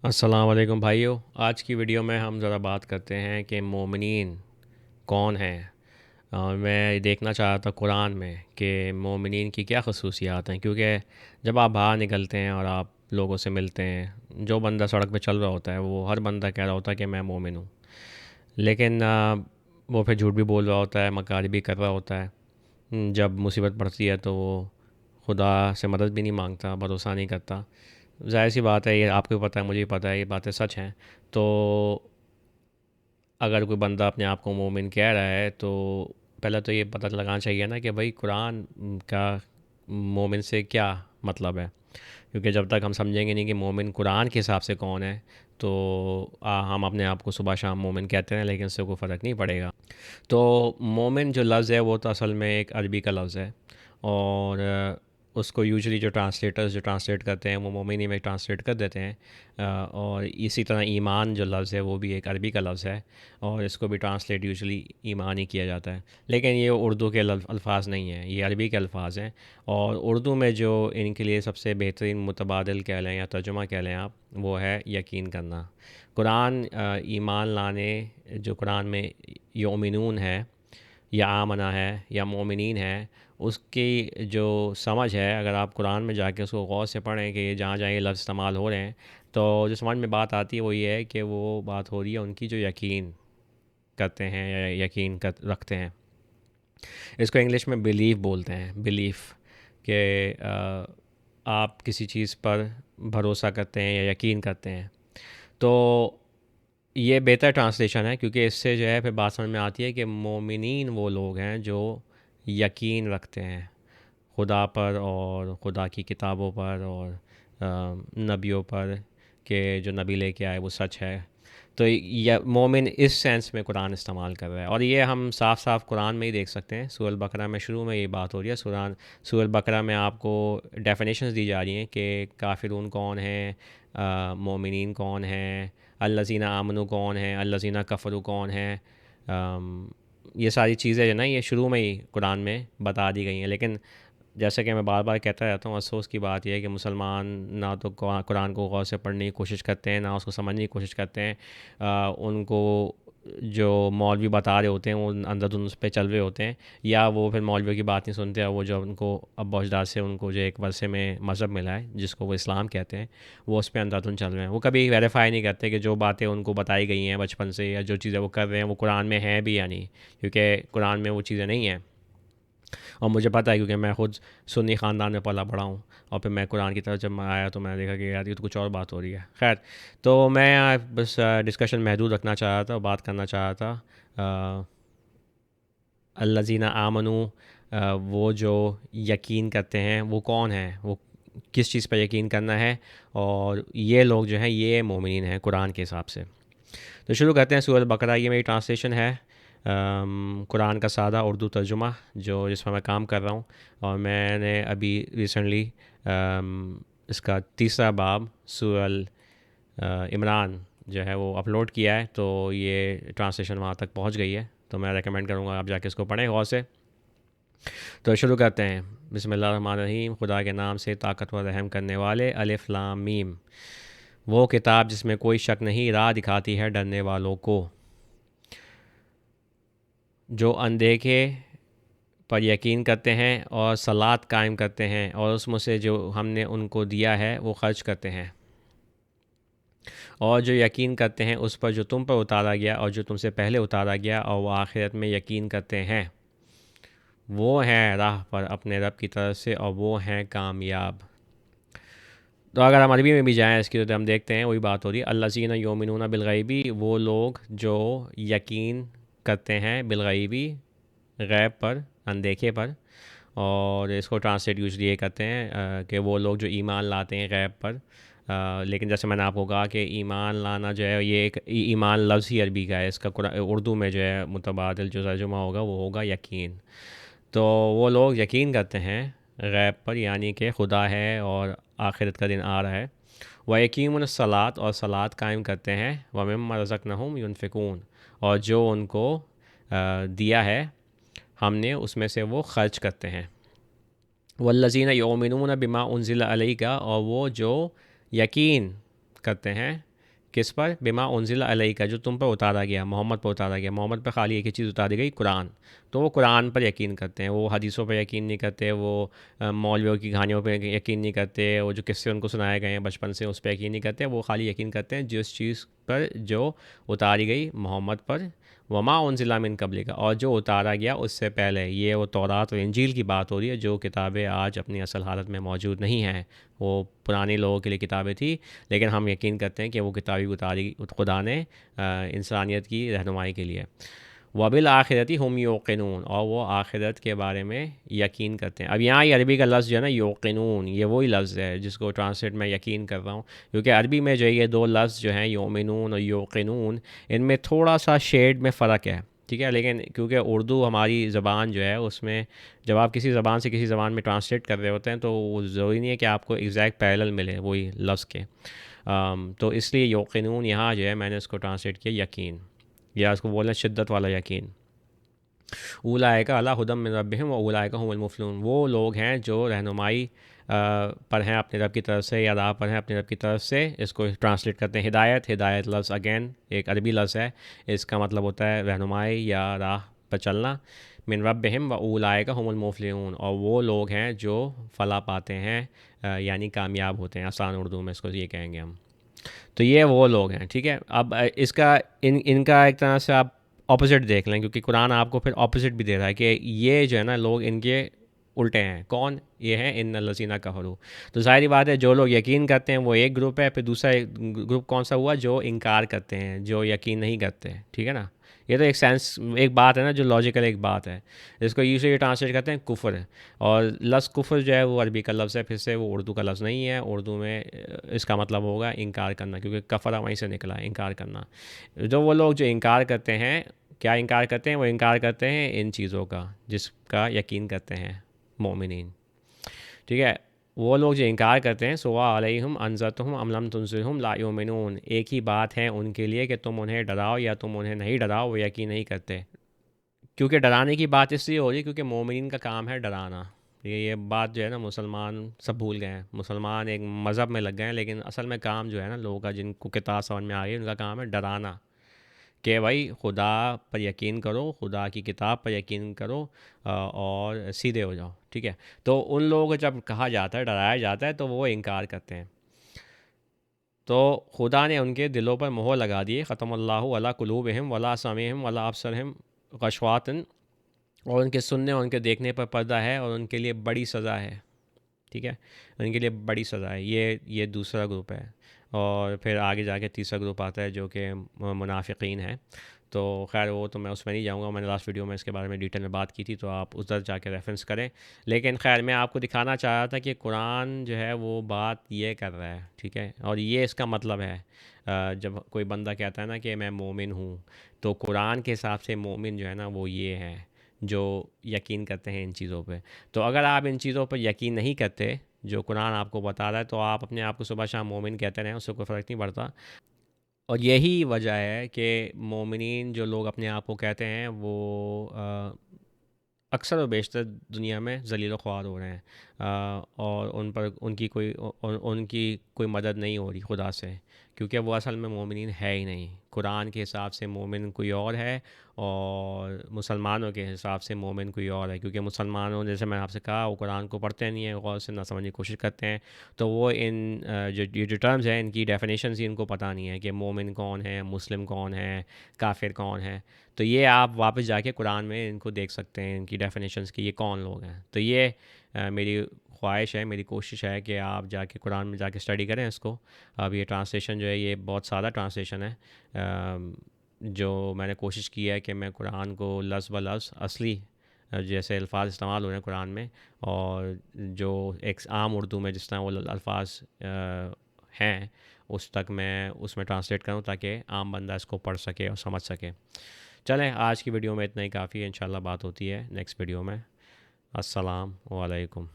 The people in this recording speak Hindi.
अस्सलाम वालेकुम भाइयों। आज की वीडियो में हम ज़रा बात करते हैं कि मोमिनीन कौन हैं। मैं देखना चाह रहा था कुरान में कि मोमिनीन की क्या खसूसियात हैं, क्योंकि जब आप बाहर निकलते हैं और आप लोगों से मिलते हैं, जो बंदा सड़क पे चल रहा होता है वो हर बंदा कह रहा होता है कि मैं मोमिन हूँ। लेकिन वो फिर झूठ भी बोल रहा होता है, मकारी भी कर रहा होता है। जब मुसीबत पड़ती है तो वो खुदा से मदद भी नहीं मांगता, भरोसा नहीं करता। ज़ाहिर सी बात है, ये आपको भी पता है, मुझे भी पता है, ये बातें सच हैं। तो अगर कोई बंदा अपने आप को मोमिन कह रहा है तो पहले तो ये पता लगाना चाहिए ना कि भाई कुरान का मोमिन से क्या मतलब है। क्योंकि जब तक हम समझेंगे नहीं कि मोमिन कुरान के हिसाब से कौन है तो हम अपने आप को सुबह शाम मोमिन कहते हैं, लेकिन उससे कोई फ़र्क नहीं पड़ेगा। तो मोमिन जो लफ्ज़ है वो तो असल में एक अरबी का लफ्ज़ है, और उसको यूजुअली जो ट्रांसलेटर्स जो ट्रांसलेट करते हैं वो मोमिनी में ट्रांसलेट कर देते हैं। और इसी तरह ईमान जो लफ्ज़ है वो भी एक अरबी का लफ्ज़ है, और इसको भी ट्रांसलेट यूजुअली ईमान ही किया जाता है। लेकिन ये उर्दू के अल्फाज नहीं हैं, ये अरबी के अल्फाज हैं। और उर्दू में जो इनके लिए सबसे बेहतरीन मुतबादिल कह लें या तर्जुमा कह लें आप, वो है यकीन करना। कुरान ईमान लाने, जो कुरान में योमिनून है या आमना है या मोमिनीन है, उसकी जो समझ है, अगर आप कुरान में जाके उसको गौर से पढ़ें कि जहाँ जहाँ ये लफ्ज़ इस्तेमाल हो रहे हैं, तो जो समझ में बात आती है वो ये है कि वो बात हो रही है उनकी जो यकीन करते हैं या यकीन कर रखते हैं। इसको इंग्लिश में बिलीव बोलते हैं, बिलीफ कि आप किसी चीज़ पर भरोसा करते हैं या यकीन करते हैं। तो ये बेहतर ट्रांसलेशन है, क्योंकि इससे जो है फिर बात समझ में आती है कि मोमिनीन वो लोग हैं जो यकीन रखते हैं खुदा पर और खुदा की किताबों पर और नबियों पर, कि जो नबी लेके आए वो सच है। तो यह मोमिन इस सेंस में कुरान इस्तेमाल कर रहा है, और ये हम साफ साफ कुरान में ही देख सकते हैं। सूरह बकरा में शुरू में ये बात हो रही है। सूरह बकरा में आपको डेफिनेशंस दी जा रही हैं कि काफिरून कौन है, मोमिनीन कौन है, अल्लज़ीना आमनू कौन है, अल्लज़ीना कफरू कौन है। ये सारी चीज़ें जो ना, ये शुरू में ही कुरान में बता दी गई हैं। लेकिन जैसे कि मैं बार बार कहता रहता हूँ, अफसोस की बात यह है कि मुसलमान ना तो कुरान को गौर से पढ़ने की कोशिश करते हैं, ना उसको समझने की कोशिश करते हैं। उनको जो मौलवी बता रहे होते हैं वो अंधाधुंध उस पे चल रहे होते हैं, या वो फिर मौलवियों की बात नहीं सुनते, और वो जो उनको अब बौजदाद से उनको जो एक वर्षे में मज़हब मिला है जिसको वो इस्लाम कहते हैं, वो उस पर अंधाधुंध चल रहे हैं। वो कभी वेरीफाई नहीं करते कि जो बातें उनको बताई गई हैं बचपन से या जो चीज़ें वो कर रहे हैं वो कुरान में हैं भी या नहीं, क्योंकि कुरान में वो चीज़ें नहीं हैं। और मुझे पता है, क्योंकि मैं खुद सुन्नी ख़ानदान में पला बड़ा हूँ, और फिर मैं कुरान की तरफ जब मैं आया तो मैंने देखा कि यार ये तो कुछ और बात हो रही है। खैर, तो मैं बस डिस्कशन महदूद रखना चाह रहा था और बात करना चाह रहा था अल्लज़ीना आमनू, वो जो यकीन करते हैं वो कौन है, वो किस चीज़ पर यकीन करना है। और ये लोग जो हैं ये मोमिनीन हैं कुरान के हिसाब से। तो शुरू करते हैं सूरह बकरा। ये मेरी ट्रांसलेशन है, कुरान का सादा उर्दू तर्जुमा जो जिस पर मैं काम कर रहा हूँ। और मैंने अभी रिसेंटली इसका तीसरा बाब सूरह इमरान जो है वो अपलोड किया है, तो ये ट्रांसलेशन वहाँ तक पहुँच गई है। तो मैं रेकमेंड करूँगा आप जाके इसको पढ़ें गौर से। तो शुरू करते हैं। बिस्मिल्लाहिर्रहमानिर्रहीम, खुदा के नाम से ताकतवर रहम करने वाले। अलिफ लाम मीम। वो किताब जिसमें कोई शक नहीं, राह दिखाती है डरने वालों को। जो अनदेखे पर यकीन करते हैं और सलात कायम करते हैं और उसमें से जो हमने उनको दिया है वो खर्च करते हैं, और जो यकीन करते हैं उस पर जो तुम पर उतारा गया और जो तुमसे पहले उतारा गया, और वो आखिरत में यकीन करते हैं, वो हैं राह पर अपने रब की तरफ से और वो हैं कामयाब। तो अगर हम अरबी में भी जाएँ इसकी, तो हम देखते हैं वही बात हो रही है। अल्लज़ीना योमिनूना बिलगैबी, वो लोग जो यकीन करते हैं बिलगैबी, गैब पर, अनदेखे पर। और इसको ट्रांसलेट यूजली ये करते हैं कि वो लोग जो ईमान लाते हैं गैब पर। लेकिन जैसे मैंने आपको कहा कि ईमान लाना जो है ये एक ईमान लफ्ज़ ही अरबी का है, इसका उर्दू में जो है मुतबादिल जो तर्जुमा होगा वो होगा यकीन। तो वो लोग यकीन करते हैं गैब पर, यानी कि खुदा है और आखिरत का दिन आ रहा है। व यकीमुन सलात, और सलात कायम करते हैं। व मिम्मा रज़क़नहुम युनफ़िकून, और जो उनको दिया है हमने उसमें से वो खर्च करते हैं। वल्लज़ीना युमिनून बिमा उनज़िला अलैका, और वो जो यकीन करते हैं किस पर? बिमा उनजिला अलैका, जो तुम पर उतारा गया, मोहम्मद पर उतारा गया। मोहम्मद पर खाली एक ही चीज़ उतारी गई, कुरान। तो वो कुरान पर यकीन करते हैं, वो हदीसों पर यकीन नहीं करते, वो मौलवियों की कहानियों पर यकीन नहीं करते, वो जो किस्से उनको सुनाए गए हैं बचपन से उस पर यकीन नहीं करते। वो खाली यकीन करते हैं जिस चीज़ पर जो उतारी गई मोहम्मद पर, वमा उनजिला मिन कबलिका, और जो उतारा गया उससे पहले। ये वो तौरात और इंजील की बात हो रही है, जो किताबें आज अपनी असल हालत में मौजूद नहीं हैं। वो पुराने लोगों के लिए किताबें थी, लेकिन हम यकीन करते हैं कि वो किताबें उतारी खुदा ने इंसानियत की रहनुमाई के लिए। वबिल आखिरती हम योक़िनून, और वो आखिरत के बारे में यकीन करते हैं। अब यहाँ ये अरबी का लफ्ज़ जो है ना योक़िनून, ये वही लफ्ज़ है जिसको ट्रांसलेट मैं यकीन कर रहा हूँ, क्योंकि अरबी में जो है ये दो लफ्ज़ जो हैं योमिनून और योक़िनून, इनमें थोड़ा सा शेड में फ़र्क है, ठीक है। लेकिन क्योंकि उर्दू हमारी ज़बान जो है उसमें जब आप किसी ज़बान से किसी ज़बान में ट्रांसलेट कर रहे होते हैं तो ज़रूरी नहीं है कि आपको एग्जैक्ट पैरेलल मिले वही लफ्ज़ के। तो इसलिए योक़िनून यहाँ जो है मैंने उसको ट्रांसलेट किया यकीन, या उसको बोलना शिद्दत वाला यकीन। उलाइका अला हुदम मिन रब्बिहिम व उलाइका हुमुल मुफ्लिहून, वो लोग हैं जो रहनुमाई पर हैं अपने रब की तरफ से, या राह पर हैं अपने रब की तरफ से। इसको ट्रांसलेट करते हैं हिदायत। हिदायत लफ्ज़ अगेन एक अरबी लफ्ज़ है, इसका मतलब होता है रहनुमाई या राह पर चलना। मिन रब्बिहिम व उलाइका हुमुल मुफ्लिहून, और वो लोग हैं जो फ़लाह पाते हैं, यानी कामयाब होते हैं, आसान उर्दू में इसको ये कहेंगे हम। तो ये वो लोग हैं, ठीक है। अब इसका इनका एक तरह से आप ऑपोजिट देख लें, क्योंकि कुरान आपको फिर ऑपोजिट भी दे रहा है कि ये जो है ना लोग इनके उल्टे हैं। कौन? ये हैं इन लसीना कफरू। तो ज़ाहिर बात है जो लोग यकीन करते हैं वो एक ग्रुप है, फिर दूसरा ग्रुप कौन सा हुआ? जो इनकार करते हैं, जो यकीन नहीं करते, ठीक है ना। ये तो एक सेंस एक बात है ना, जो लॉजिकल एक बात है, जिसको यूजुअली ट्रांसलेट करते हैं कुफर। और लफ्ज़ कुफर जो है वो अरबी का लफ्ज़ है, फिर से वो उर्दू का लफ्ज़ नहीं है। उर्दू में इसका मतलब होगा इनकार करना, क्योंकि कफरा वहीं से निकला है, इनकार करना। जो वो लोग जो इनकार करते हैं, क्या इनकार करते हैं? वो इनकार करते हैं इन चीज़ों का जिसका यकीन करते हैं मोमिनीन, ठीक है। वो लोग जो इनकार करते हैं, सुवा अलैहिम अनज़रतहुम अम लम तुनज़िरहुम ला युमिनून, एक ही बात है उनके लिए कि तुम उन्हें डराओ या तुम उन्हें नहीं डराओ, वो यकीन नहीं करते। क्योंकि डराने की बात इसलिए हो रही है क्योंकि मोमिन का काम है डराना। ये बात जो है ना मुसलमान सब भूल गए हैं। मुसलमान एक मज़हब में लग गए हैं, लेकिन असल में काम जो है ना लोगों का, जिनको किताब समझ में आ गई, उनका काम है डराना, कि भाई खुदा पर यकीन करो, खुदा की किताब पर यकीन करो, और सीधे हो जाओ, ठीक है। तो उन लोगों को जब कहा जाता है, डराया जाता है, तो वो इनकार करते हैं। तो खुदा ने उनके दिलों पर मोहर लगा दी, ख़तमल्लाहु अला कुलूबिहिम वला समीहिम वला अबसरहिम गशवातन, और उनके सुनने और उनके देखने पर पर्दा है, और उनके लिए बड़ी सज़ा है, ठीक है। उनके लिए बड़ी सज़ा है। ये दूसरा ग्रुप है। और फिर आगे जाके तीसरा ग्रुप आता है जो कि मुनाफिकीन है। तो खैर वो तो मैं उसमें नहीं जाऊंगा, मैंने लास्ट वीडियो में इसके बारे में डिटेल में बात की थी, तो आप उधर जाके रेफरेंस करें। लेकिन खैर मैं आपको दिखाना चाह रहा था कि कुरान जो है वो बात ये कर रहा है, ठीक है। और ये इसका मतलब है, जब कोई बंदा कहता है ना कि मैं मोमिन हूँ, तो कुरान के हिसाब से मोमिन जो है ना वो ये है जो यकीन करते हैं इन चीज़ों पे। तो अगर आप इन चीज़ों पर यकीन नहीं करते जो कुरान आपको बता रहा है, तो आप अपने आप को सुबह शाम मोमिन कहते रहें, उससे कोई फ़र्क नहीं पड़ता। और यही वजह है कि मोमिनीन जो लोग अपने आप को कहते हैं वो अक्सर व बेशतर दुनिया में ज़लील ख्वार हो रहे हैं, और उन पर उनकी कोई मदद नहीं हो रही खुदा से, क्योंकि वो असल में मोमिनीन है ही नहीं। कुरान के हिसाब से मोमिन कोई और है, और मुसलमानों के हिसाब से मोमिन कोई और है। क्योंकि मुसलमानों, जैसे मैंने आपसे कहा, वो कुरान को पढ़ते नहीं हैं, गौर से ना समझने की कोशिश करते हैं, तो वो इन जो टर्म्स हैं इनकी डेफिनेशन ही इनको पता नहीं है कि मोमिन कौन है, मुस्लिम कौन है, काफिर कौन है। तो ये आप वापस जाके कुरान में इनको देख सकते हैं, इनकी डेफिनेशंस की ये कौन लोग हैं। तो ये मेरी ख्वाहिश है, मेरी कोशिश है कि आप जाके कुरान में जाके स्टडी करें इसको। अब ये ट्रांसलेशन जो है ये बहुत सादा ट्रांसलेशन है, जो मैंने कोशिश की है कि मैं कुरान को लफ्ज़ ब लफ्ज़ असली जैसे अल्फाज इस्तेमाल हो रहे हैं कुरान में, और जो एक आम उर्दू में जिस तरह वो अल्फाज हैं, उस तक मैं उसमें ट्रांसलेट करूँ ताकि आम बंदा इसको पढ़ सके और समझ सके। चलें, आज की वीडियो में इतना ही काफ़ी है। इंशाल्लाह बात होती है नेक्स्ट वीडियो में। अस्सलाम वालेकुम।